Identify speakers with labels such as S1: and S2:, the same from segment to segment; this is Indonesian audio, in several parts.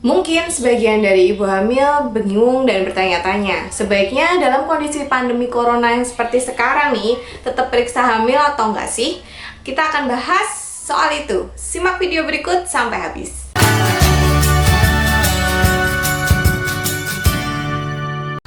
S1: Mungkin sebagian dari ibu hamil bingung dan bertanya-tanya, sebaiknya dalam kondisi pandemi corona yang seperti sekarang nih, tetap periksa hamil atau enggak sih? Kita akan bahas soal itu. Simak video berikut sampai habis.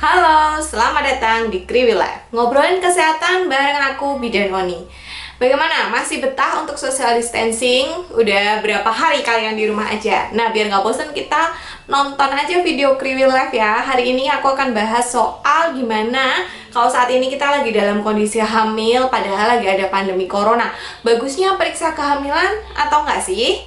S1: Halo, selamat datang di Kriwi Life. Ngobrolin kesehatan bareng aku, Bidan Oni. Bagaimana? Masih betah untuk social distancing? Udah berapa hari kalian di rumah aja? Nah, biar nggak bosan kita nonton aja video Kriwi Live ya. Hari ini aku akan bahas soal gimana kalau saat ini kita lagi dalam kondisi hamil padahal lagi ada pandemi corona. Bagusnya periksa kehamilan atau nggak sih?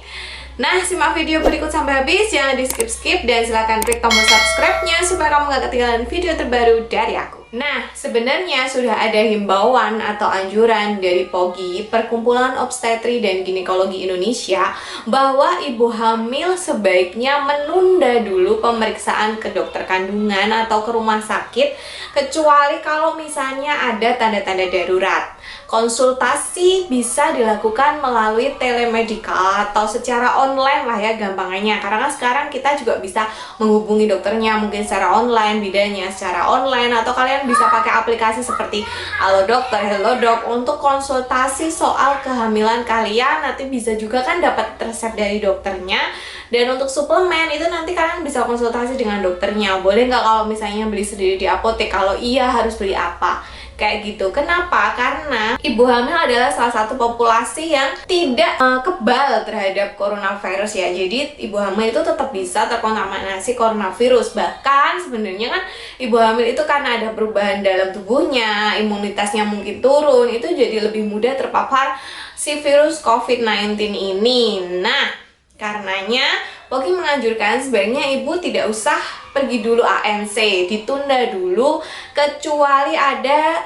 S1: Nah, simak video berikut sampai habis, jangan di skip-skip, dan silahkan klik tombol subscribe-nya supaya kamu gak ketinggalan video terbaru dari aku. Nah, sebenarnya sudah ada himbauan atau anjuran dari POGI, Perkumpulan Obstetri dan Ginekologi Indonesia, bahwa ibu hamil sebaiknya menunda dulu pemeriksaan ke dokter kandungan atau ke rumah sakit, kecuali kalau misalnya ada tanda-tanda darurat. Konsultasi bisa dilakukan melalui telemedikal atau secara online lah ya gampangannya, karena kan sekarang kita juga bisa menghubungi dokternya mungkin secara online, bidannya secara online, atau kalian bisa pakai aplikasi seperti Halo Dokter, Hello Dok untuk konsultasi soal kehamilan kalian. Nanti bisa juga kan dapat resep dari dokternya. Dan untuk suplemen itu nanti kalian bisa konsultasi dengan dokternya. Boleh nggak kalau misalnya beli sendiri di apotek? Kalau iya, harus beli apa? Kayak gitu. Kenapa? Karena ibu hamil adalah salah satu populasi yang tidak kebal terhadap coronavirus ya. Jadi ibu hamil itu tetap bisa terkontaminasi coronavirus. Bahkan sebenarnya kan ibu hamil itu karena ada perubahan dalam tubuhnya, imunitasnya mungkin turun, itu jadi lebih mudah terpapar si virus COVID-19 ini. Nah, karenanya POGI menganjurkan sebaiknya ibu tidak usah pergi dulu ANC, ditunda dulu kecuali ada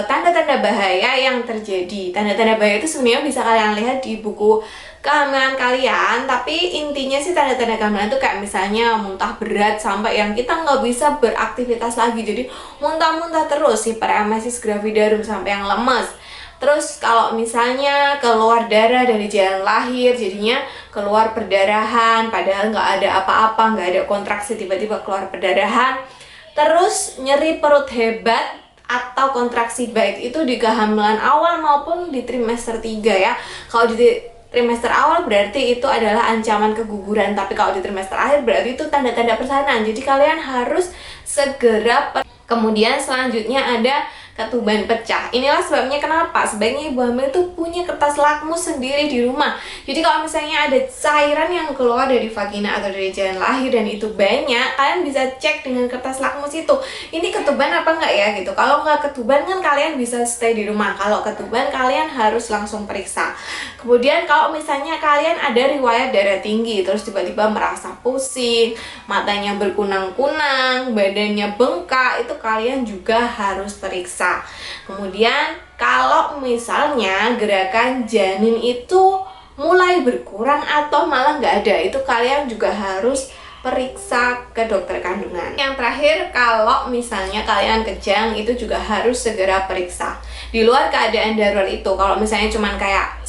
S1: tanda-tanda bahaya yang terjadi. Tanda-tanda bahaya itu sebenarnya bisa kalian lihat di buku kehamilan kalian, tapi intinya sih tanda-tanda kehamilan itu kayak misalnya muntah berat sampai yang kita nggak bisa beraktivitas lagi, jadi muntah-muntah terus, hiperemesis gravidarum sampai yang lemes. Terus kalau misalnya keluar darah dari jalan lahir, jadinya keluar perdarahan padahal nggak ada apa-apa, nggak ada kontraksi, tiba-tiba keluar perdarahan. Terus nyeri perut hebat atau kontraksi, baik itu di kehamilan awal maupun di trimester 3 ya. Kalau di trimester awal berarti itu adalah ancaman keguguran, tapi kalau di trimester akhir berarti itu tanda-tanda persalinan. Jadi kalian harus segera kemudian selanjutnya ada ketuban pecah. Inilah sebabnya kenapa sebaiknya ibu hamil itu punya kertas lakmus sendiri di rumah. Jadi kalau misalnya ada cairan yang keluar dari vagina atau dari jalan lahir dan itu banyak, kalian bisa cek dengan kertas lakmus itu, ini ketuban apa enggak ya gitu. Kalau nggak ketuban kan kalian bisa stay di rumah. Kalau ketuban kalian harus langsung periksa. Kemudian kalau misalnya kalian ada riwayat darah tinggi, terus tiba-tiba merasa pusing, matanya berkunang-kunang, badannya bengkak, itu kalian juga harus periksa. Kemudian kalau misalnya gerakan janin itu mulai berkurang atau malah nggak ada, itu kalian juga harus periksa ke dokter kandungan. Yang terakhir, kalau misalnya kalian kejang, itu juga harus segera periksa. Di luar keadaan darurat itu, kalau misalnya cuman kayak,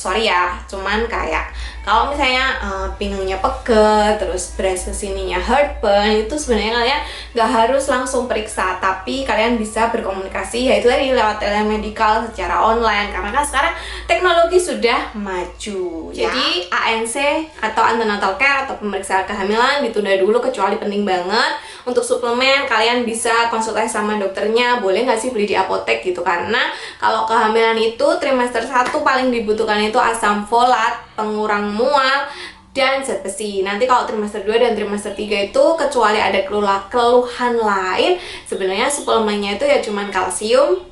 S1: kalau misalnya pinggangnya pegel, terus berasa sininya heartburn, itu sebenarnya kalian nggak harus langsung periksa, tapi kalian bisa berkomunikasi, yaitu tadi lewat telemedikal secara online, karena kan sekarang teknologi sudah maju. Ya. Jadi ANC atau antenatal care atau pemeriksaan kehamilan ditunda dulu kecuali penting banget. Untuk suplemen kalian bisa konsultasi sama dokternya, boleh nggak sih beli di apotek gitu, karena kalau kehamilan itu trimester 1 paling dibutuhkan itu asam folat, pengurang mual, dan zat besi. Nanti kalau trimester 2 dan trimester 3 itu kecuali ada keluhan lain, sebenarnya suplemennya itu ya cuman kalsium,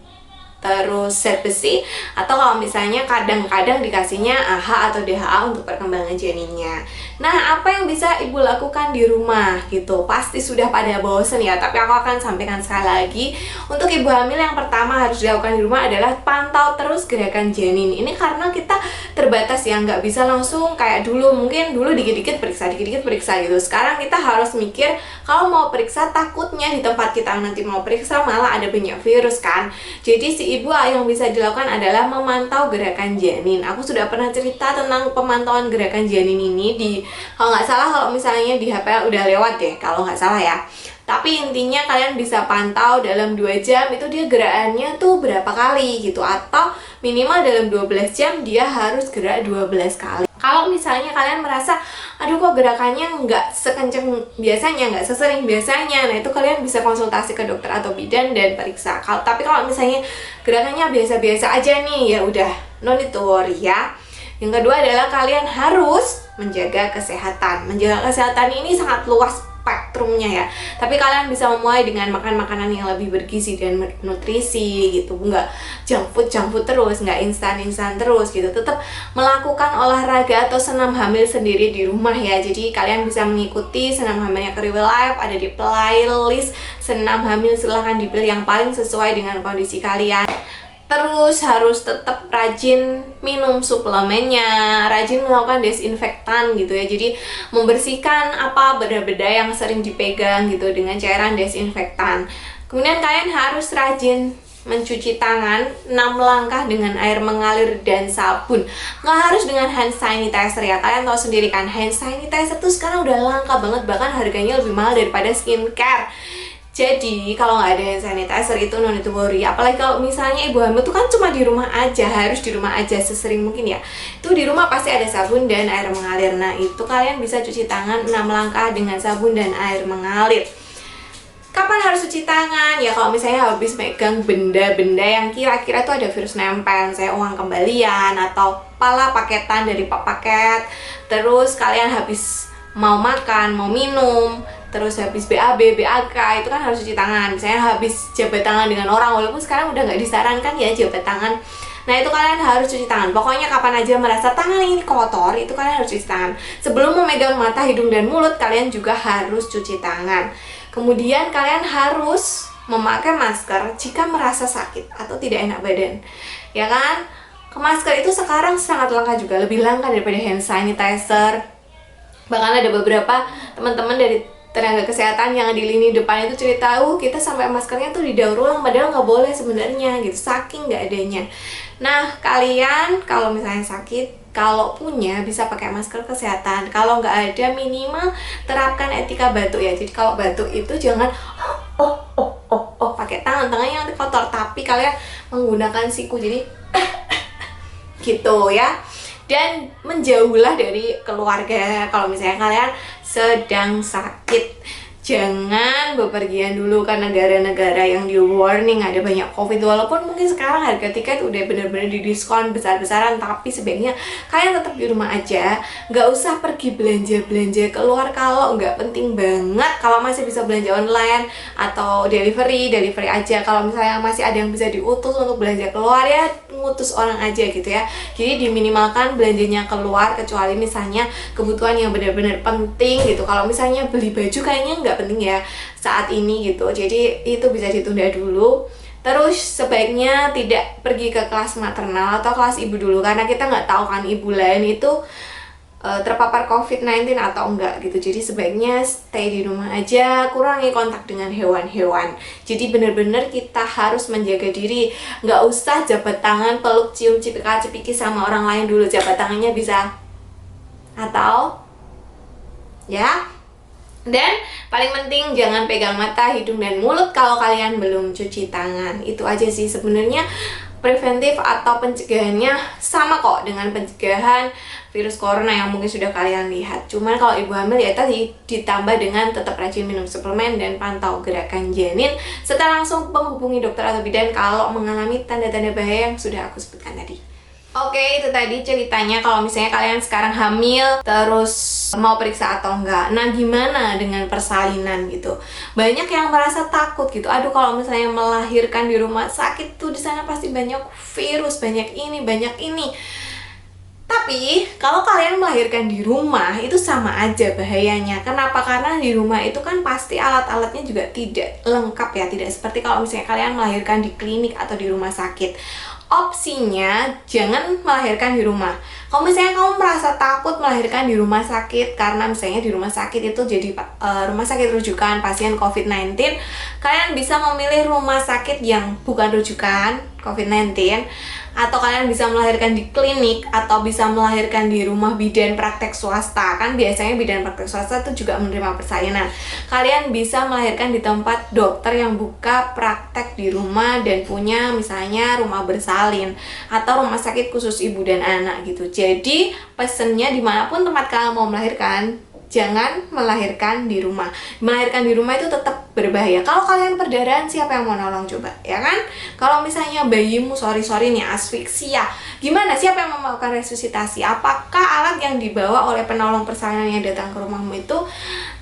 S1: terus zat besi, atau kalau misalnya kadang-kadang dikasihnya AHA atau DHA untuk perkembangan janinnya. Nah, apa yang bisa ibu lakukan di rumah gitu? Pasti sudah pada bosen ya, tapi aku akan sampaikan sekali lagi. Untuk ibu hamil yang pertama harus dilakukan di rumah adalah pantau terus gerakan janin. Ini karena kita terbatas ya, nggak bisa langsung kayak dulu, mungkin dulu dikit-dikit periksa gitu. Sekarang kita harus mikir, kalau mau periksa takutnya di tempat kita nanti mau periksa malah ada banyak virus kan. Jadi si ibu yang bisa dilakukan adalah memantau gerakan janin. Aku sudah pernah cerita tentang pemantauan gerakan janin ini di Kalau nggak salah, kalau misalnya di HP udah lewat deh, kalau nggak salah ya. Tapi intinya kalian bisa pantau dalam 2 jam itu dia gerakannya tuh berapa kali gitu. Atau minimal dalam 12 jam dia harus gerak 12 kali. Kalau misalnya kalian merasa, aduh kok gerakannya nggak sekenceng biasanya, nggak sesering biasanya, nah itu kalian bisa konsultasi ke dokter atau bidan dan periksa. Tapi kalau misalnya gerakannya biasa-biasa aja nih, ya udah no need to worry ya. Yang kedua adalah kalian harus menjaga kesehatan. Menjaga kesehatan ini sangat luas spektrumnya ya, tapi kalian bisa memulai dengan makan makanan yang lebih bergizi dan nutrisi gitu, nggak junk food terus, nggak instan terus gitu. Tetap melakukan olahraga atau senam hamil sendiri di rumah ya. Jadi kalian bisa mengikuti senam hamilnya Kriwil Life, ada di playlist senam hamil, silahkan dipilih yang paling sesuai dengan kondisi kalian. Terus harus tetap rajin minum suplemennya, rajin melakukan desinfektan gitu ya. Jadi membersihkan apa benda-benda yang sering dipegang gitu dengan cairan desinfektan. Kemudian kalian harus rajin mencuci tangan 6 langkah dengan air mengalir dan sabun. Nggak harus dengan hand sanitizer ya. Kalian tahu sendiri kan, hand sanitizer tuh sekarang udah langka banget, bahkan harganya lebih mahal daripada skincare. Jadi kalau nggak ada hand sanitizer itu no need to worry. Apalagi kalau misalnya ibu hamil tuh kan cuma di rumah aja, harus di rumah aja sesering mungkin ya. Itu di rumah pasti ada sabun dan air mengalir. Nah itu kalian bisa cuci tangan 6 langkah dengan sabun dan air mengalir. Kapan harus cuci tangan? Ya kalau misalnya habis megang benda-benda yang kira-kira tuh ada virus nempel, saya uang kembalian atau pala paketan dari pak paket. Terus kalian habis mau makan, mau minum, terus habis BAB, BAK, itu kan harus cuci tangan. Misalnya habis jabat tangan dengan orang, walaupun sekarang udah nggak disarankan ya jabat tangan. Nah itu kalian harus cuci tangan. Pokoknya kapan aja merasa tangan ini kotor, itu kalian harus cuci tangan. Sebelum memegang mata, hidung, dan mulut, kalian juga harus cuci tangan. Kemudian kalian harus memakai masker jika merasa sakit atau tidak enak badan. Ya kan? Masker itu sekarang sangat langka juga, lebih langka daripada hand sanitizer. Bahkan ada beberapa teman-teman dari tenaga kesehatan yang di lini depan itu cerita, kita sampai maskernya tuh didaur ulang, padahal nggak boleh sebenarnya gitu, saking nggak adanya. Nah kalian kalau misalnya sakit, kalau punya bisa pakai masker kesehatan. Kalau nggak ada, minimal terapkan etika batuk ya. Jadi kalau batuk itu jangan pakai tangannya nanti kotor, tapi kalian menggunakan siku, jadi gitu ya. Dan menjauhlah dari keluarga kalau misalnya kalian sedang sakit. Jangan bepergian dulu ke negara-negara yang di warning ada banyak COVID. Walaupun mungkin sekarang harga tiket udah bener-bener didiskon besar-besaran, tapi sebaiknya kalian tetap di rumah aja. Nggak usah pergi belanja-belanja keluar kalau nggak penting banget. Kalau masih bisa belanja online atau delivery aja. Kalau misalnya masih ada yang bisa diutus untuk belanja keluar, ya ngutus orang aja gitu ya. Jadi diminimalkan belanjanya keluar, kecuali misalnya kebutuhan yang benar-benar penting gitu. Kalau misalnya beli baju kayaknya nggak penting ya saat ini gitu, jadi itu bisa ditunda dulu. Terus sebaiknya tidak pergi ke kelas maternal atau kelas ibu dulu, karena kita nggak tahu kan ibu lain itu terpapar COVID-19 atau enggak gitu. Jadi sebaiknya stay di rumah aja, kurangi kontak dengan hewan-hewan. Jadi bener-bener kita harus menjaga diri. Nggak usah jabat tangan, peluk, cium, cipika-cipiki sama orang lain dulu. Jabat tangannya bisa, atau ya. Dan paling penting jangan pegang mata, hidung, dan mulut kalau kalian belum cuci tangan. Itu aja sih sebenarnya. Preventif atau pencegahannya sama kok dengan pencegahan virus corona yang mungkin sudah kalian lihat. Cuman kalau ibu hamil ya tadi ditambah dengan tetap rajin minum suplemen dan pantau gerakan janin, serta langsung menghubungi dokter atau bidan kalau mengalami tanda-tanda bahaya yang sudah aku sebutkan tadi. Oke, itu tadi ceritanya kalau misalnya kalian sekarang hamil terus mau periksa atau enggak. Nah, gimana dengan persalinan gitu? Banyak yang merasa takut gitu. Aduh, kalau misalnya melahirkan di rumah sakit tuh di sana pasti banyak virus, banyak ini, banyak ini. Tapi kalau kalian melahirkan di rumah itu sama aja bahayanya. Kenapa? Karena di rumah itu kan pasti alat-alatnya juga tidak lengkap ya. Tidak seperti kalau misalnya kalian melahirkan di klinik atau di rumah sakit. Opsinya jangan melahirkan di rumah. Kalau misalnya kamu merasa takut melahirkan di rumah sakit karena misalnya di rumah sakit itu jadi rumah sakit rujukan pasien COVID-19, kalian bisa memilih rumah sakit yang bukan rujukan COVID-19. atau kalian bisa melahirkan di klinik atau bisa melahirkan di rumah bidan praktek swasta. Kan biasanya bidan praktek swasta itu juga menerima persalinan. Kalian bisa melahirkan di tempat dokter yang buka praktek di rumah dan punya misalnya rumah bersalin atau rumah sakit khusus ibu dan anak gitu. Jadi pesennya dimanapun tempat kalian mau melahirkan, jangan melahirkan di rumah. Melahirkan di rumah itu tetap berbahaya. Kalau kalian perdarahan, siapa yang mau nolong coba? Ya kan? Kalau misalnya bayimu sorry nih asfiksia, gimana? Siapa yang mau melakukan resusitasi? Apakah alat yang dibawa oleh penolong persalinan yang datang ke rumahmu itu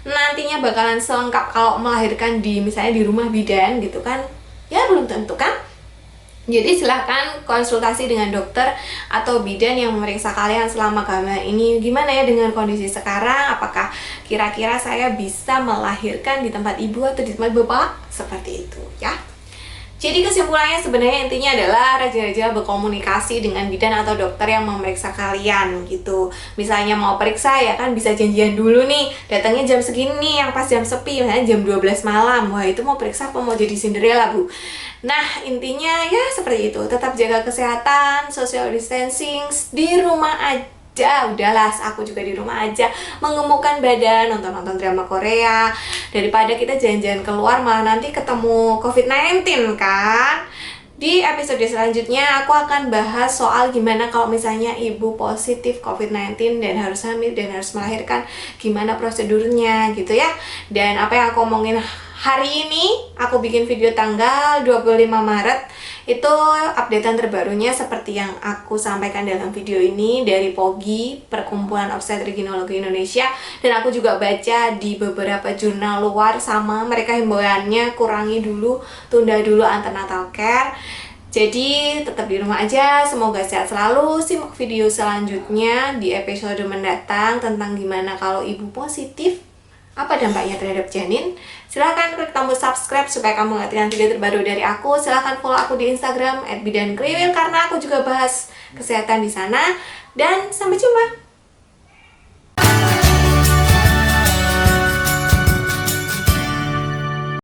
S1: nantinya bakalan selengkap kalau melahirkan di misalnya di rumah bidan gitu kan? Ya belum tentu kan? Jadi silahkan konsultasi dengan dokter atau bidan yang memeriksa kalian selama kehamilan ini. Gimana ya dengan kondisi sekarang? Apakah kira-kira saya bisa melahirkan di tempat ibu atau di tempat bapak? Seperti itu ya. Jadi kesimpulannya sebenarnya intinya adalah rajin-rajin berkomunikasi dengan bidan atau dokter yang memeriksa kalian gitu. Misalnya mau periksa ya kan bisa janjian dulu nih, datangnya jam segini yang pas jam sepi, misalnya jam 12 malam. Wah itu mau periksa apa mau jadi Cinderella bu? Nah intinya ya seperti itu, tetap jaga kesehatan, social distancing di rumah aja. Udahlah, aku juga di rumah aja mengemukkan badan, nonton-nonton drama Korea daripada kita jalan-jalan keluar malah nanti ketemu COVID-19 kan. Di episode selanjutnya aku akan bahas soal gimana kalau misalnya ibu positif COVID-19 dan harus hamil dan harus melahirkan, gimana prosedurnya gitu ya. Dan apa yang aku omongin hari ini, aku bikin video tanggal 25 Maret. Itu updatean terbarunya seperti yang aku sampaikan dalam video ini dari POGI, Perkumpulan Obstetrik Ginekologi Indonesia. Dan aku juga baca di beberapa jurnal luar sama mereka himbauannya kurangi dulu, tunda dulu antenatal care. Jadi tetap di rumah aja, semoga sehat selalu. Simak video selanjutnya di episode mendatang tentang gimana kalau ibu positif, apa dampaknya terhadap janin. Silahkan klik tombol subscribe supaya kamu nggak ketinggalan video terbaru dari aku. Silahkan follow aku di Instagram @bidankriwil karena aku juga bahas kesehatan di sana. Dan sampai jumpa.